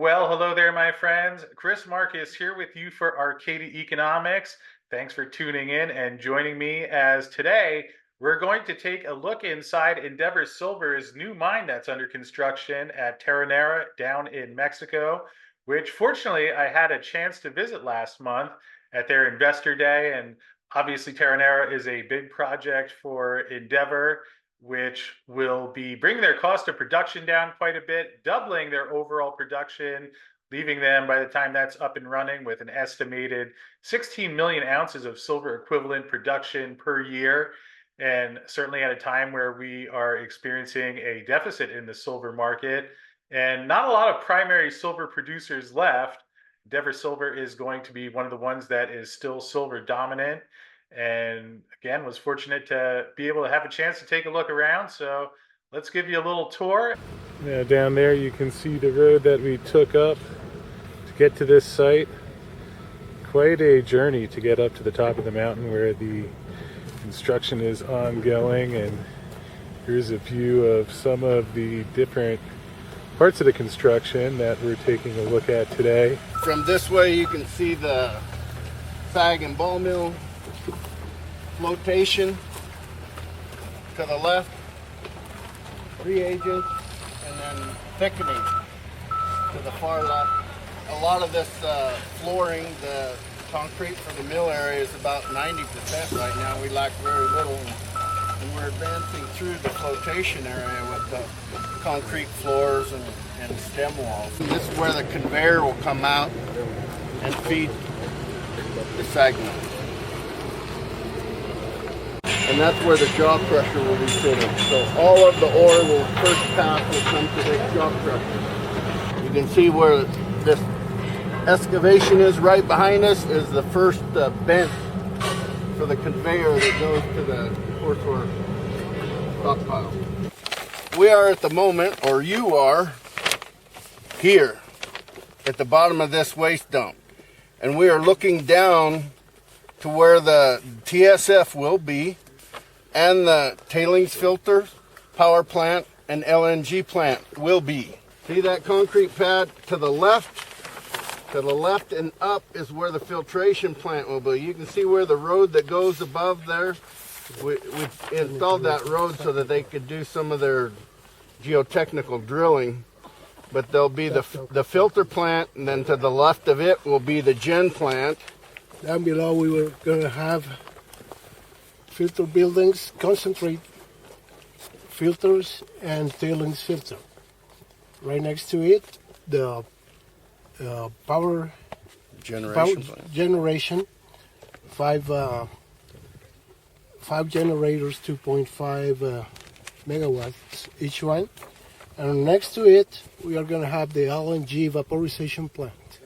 Well, hello there, my friends. Chris Marcus here with you for Arcadia Economics. Thanks for tuning in and joining me as today we're going to take a look inside Endeavour Silver's new mine that's under construction at Terronera down in Mexico, which fortunately I had a chance to visit last month at their investor day. And obviously, Terronera is a big project for Endeavour, which will be bringing their cost of production down quite a bit, doubling their overall production, leaving them by the time that's up and running with an estimated 16 million ounces of silver equivalent production per year. And certainly at a time where we are experiencing a deficit in the silver market and not a lot of primary silver producers left, Endeavour Silver is going to be one of the ones that is still silver dominant, and again was fortunate to be able to have a chance to take a look around. So let's give you a little tour. Now down there you can see the road that we took up to get to this site. Quite a journey to get up to the top of the mountain where the construction is ongoing, and here's a view of some of the different parts of the construction that we're taking a look at today. From this way you can see the bag and ball mill, flotation to the left, reagent, and then thickening to the far left. A lot of this flooring, the concrete for the mill area, is about 90% right now. We lack very little, and we're advancing through the flotation area with the concrete floors and stem walls. And this is where the conveyor will come out and feed the segment. And that's where the jaw crusher will be sitting. So all of the ore will first pass will come to this jaw crusher. You can see where this excavation is right behind us is the first bent for the conveyor that goes to the coarse ore stockpile. We are at the moment, or you are, here at the bottom of this waste dump. And we are looking down to where the TSF will be, and the tailings filter, power plant, and LNG plant will be. See that concrete pad to the left? To the left and up is where the filtration plant will be. You can see where the road that goes above there, we installed that road so that they could do some of their geotechnical drilling. But there'll be the filter plant, and then to the left of it will be the gen plant. Down below we were going to have filter buildings, concentrate filters, and tailings filter. Right next to it, the power generation, five generators, 2.5 megawatts each one. And next to it, we are going to have the LNG vaporization plant,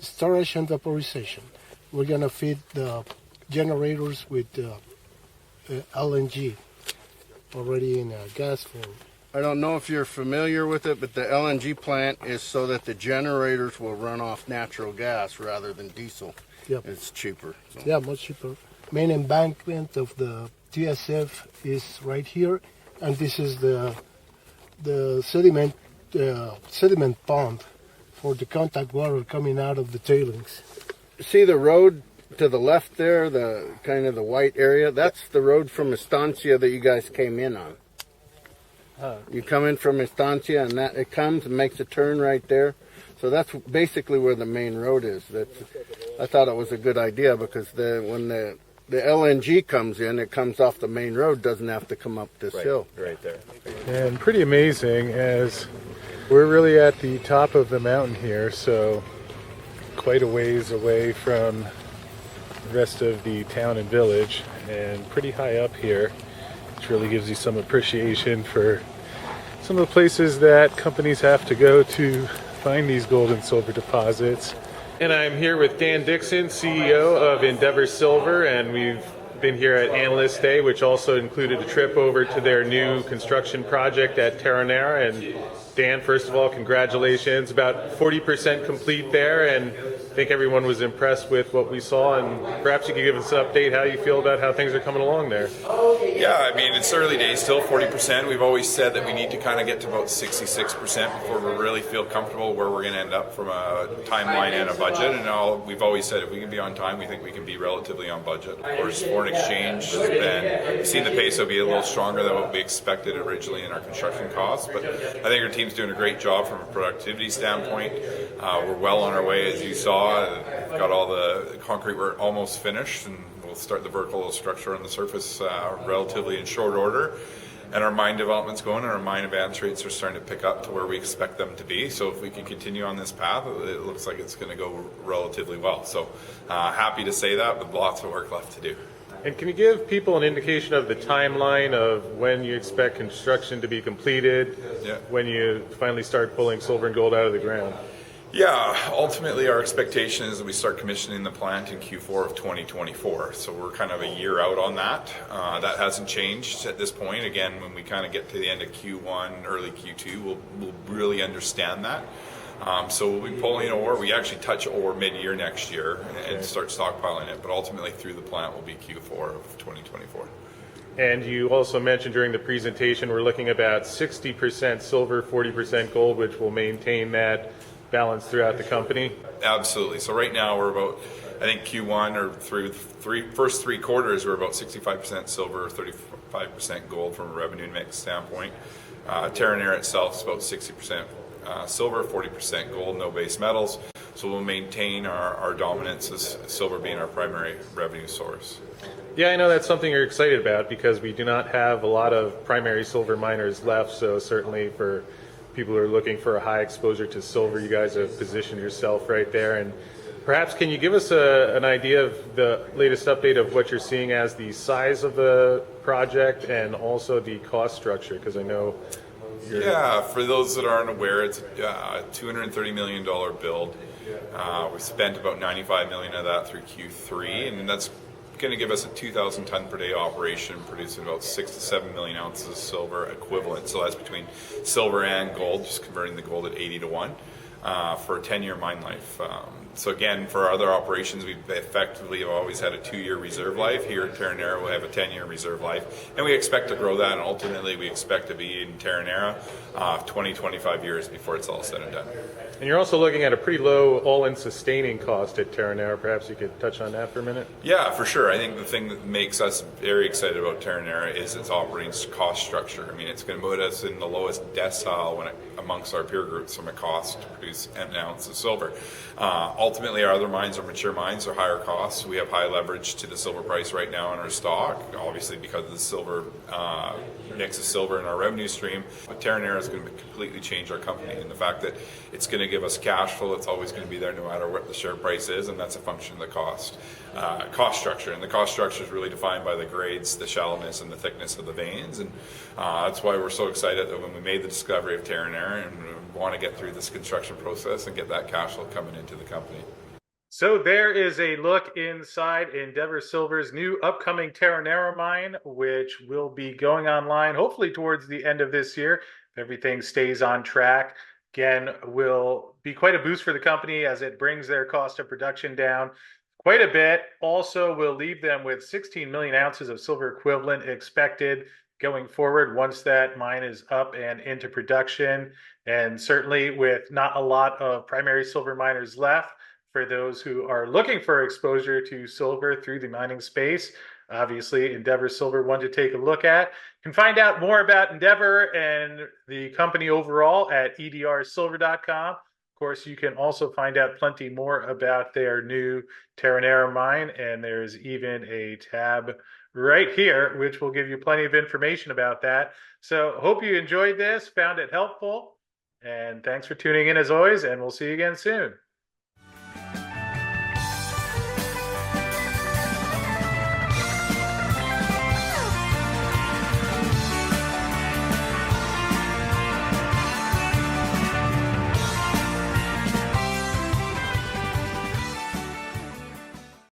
storage and vaporization. We're going to feed the generators with LNG already in gas form. I don't know if you're familiar with it, but the LNG plant is so that the generators will run off natural gas rather than diesel. Yep. It's cheaper. So. Yeah, much cheaper. Main embankment of the TSF is right here, and this is the sediment pond for the contact water coming out of the tailings. See the road to the left there, the kind of the white area? That's the road from Estancia that you guys came in on. You come in from Estancia, and that it comes and makes a turn right there. So that's basically where the main road is. I thought it was a good idea because when the LNG comes in, it comes off the main road, doesn't have to come up this hill. Right there. And pretty amazing, as we're really at the top of the mountain here, so quite a ways away from the rest of the town and village, and pretty high up here, which really gives you some appreciation for some of the places that companies have to go to find these gold and silver deposits. And I'm here with Dan Dixon, CEO of Endeavour Silver, and we've been here at Analyst Day, which also included a trip over to their new construction project at Terronera. And Dan, first of all, congratulations. About 40% complete there, and think everyone was impressed with what we saw, and perhaps you could give us an update how you feel about how things are coming along there. Yeah, I mean, it's early days still, 40%. We've always said that we need to kind of get to about 66% before we really feel comfortable where we're going to end up from a timeline and a budget. And we've always said if we can be on time, we think we can be relatively on budget. Of course, foreign exchange has been, we've seen the peso be a little stronger than what we expected originally in our construction costs, but I think our team's doing a great job from a productivity standpoint. We're well on our way, as you saw. We've got all the concrete work almost finished, and we'll start the vertical structure on the surface relatively in short order. And our mine development's going, and our mine advance rates are starting to pick up to where we expect them to be. So if we can continue on this path, it looks like it's going to go relatively well. So happy to say that, but lots of work left to do. And can you give people an indication of the timeline of when you expect construction to be completed, when you finally start pulling silver and gold out of the ground? Yeah, ultimately our expectation is that we start commissioning the plant in Q4 of 2024. So we're kind of a year out on that. That hasn't changed at this point. Again, when we kind of get to the end of Q1, early Q2, we'll really understand that. So we'll be pulling ore. We actually touch ore mid-year next year and start stockpiling it. But ultimately through the plant will be Q4 of 2024. And you also mentioned during the presentation we're looking at about 60% silver, 40% gold, which will maintain that balance throughout the company? Absolutely. So right now we're about, I think Q1 or through first three quarters, we're about 65% silver, 35% gold from a revenue mix standpoint. Terronera itself is about 60% silver, 40% gold, no base metals. So we'll maintain our dominance as silver being our primary revenue source. Yeah, I know that's something you're excited about because we do not have a lot of primary silver miners left. So certainly for people who are looking for a high exposure to silver, you guys have positioned yourself right there. And perhaps can you give us an idea of the latest update of what you're seeing as the size of the project and also the cost structure? Because I know Yeah, for those that aren't aware, it's a $230 million build. We spent about $95 million of that through Q3, and that's going to give us a 2,000 ton per day operation, producing about 6 to 7 million ounces of silver equivalent. So that's between silver and gold, just converting the gold at 80 to 1 for a 10-year mine life. So again, for our other operations, we effectively have always had a 2-year reserve life. Here at Terronera, we'll have a 10-year reserve life, and we expect to grow that, and ultimately we expect to be in Terronera 20, 25 years before it's all said and done. And you're also looking at a pretty low all-in sustaining cost at Terronera. Perhaps you could touch on that for a minute? Yeah, for sure. I think the thing that makes us very excited about Terronera is its operating cost structure. I mean, it's going to put us in the lowest decile amongst our peer groups from a cost to produce an ounce of silver. Ultimately, our other mines are mature mines, are higher costs. We have high leverage to the silver price right now in our stock, obviously because of the silver mix of silver in our revenue stream. But Terronera is going to completely change our company, and the fact that it's going to give us cash flow that's always going to be there no matter what the share price is, and that's a function of the cost structure. And the cost structure is really defined by the grades, the shallowness, and the thickness of the veins. And that's why we're so excited that when we made the discovery of Terronera and we want to get through this construction process and get that cash flow coming into the company. So there is a look inside Endeavour Silver's new upcoming Terronera mine, which will be going online hopefully towards the end of this year, if everything stays on track. Again, will be quite a boost for the company as it brings their cost of production down quite a bit. Also will leave them with 16 million ounces of silver equivalent expected going forward once that mine is up and into production. And certainly with not a lot of primary silver miners left, for those who are looking for exposure to silver through the mining space, obviously Endeavour Silver one to take a look at. You can find out more about Endeavour and the company overall at edrsilver.com. Of course, you can also find out plenty more about their new Terronera mine, and there's even a tab right here which will give you plenty of information about that. So hope you enjoyed this, found it helpful, and thanks for tuning in as always, and we'll see you again soon.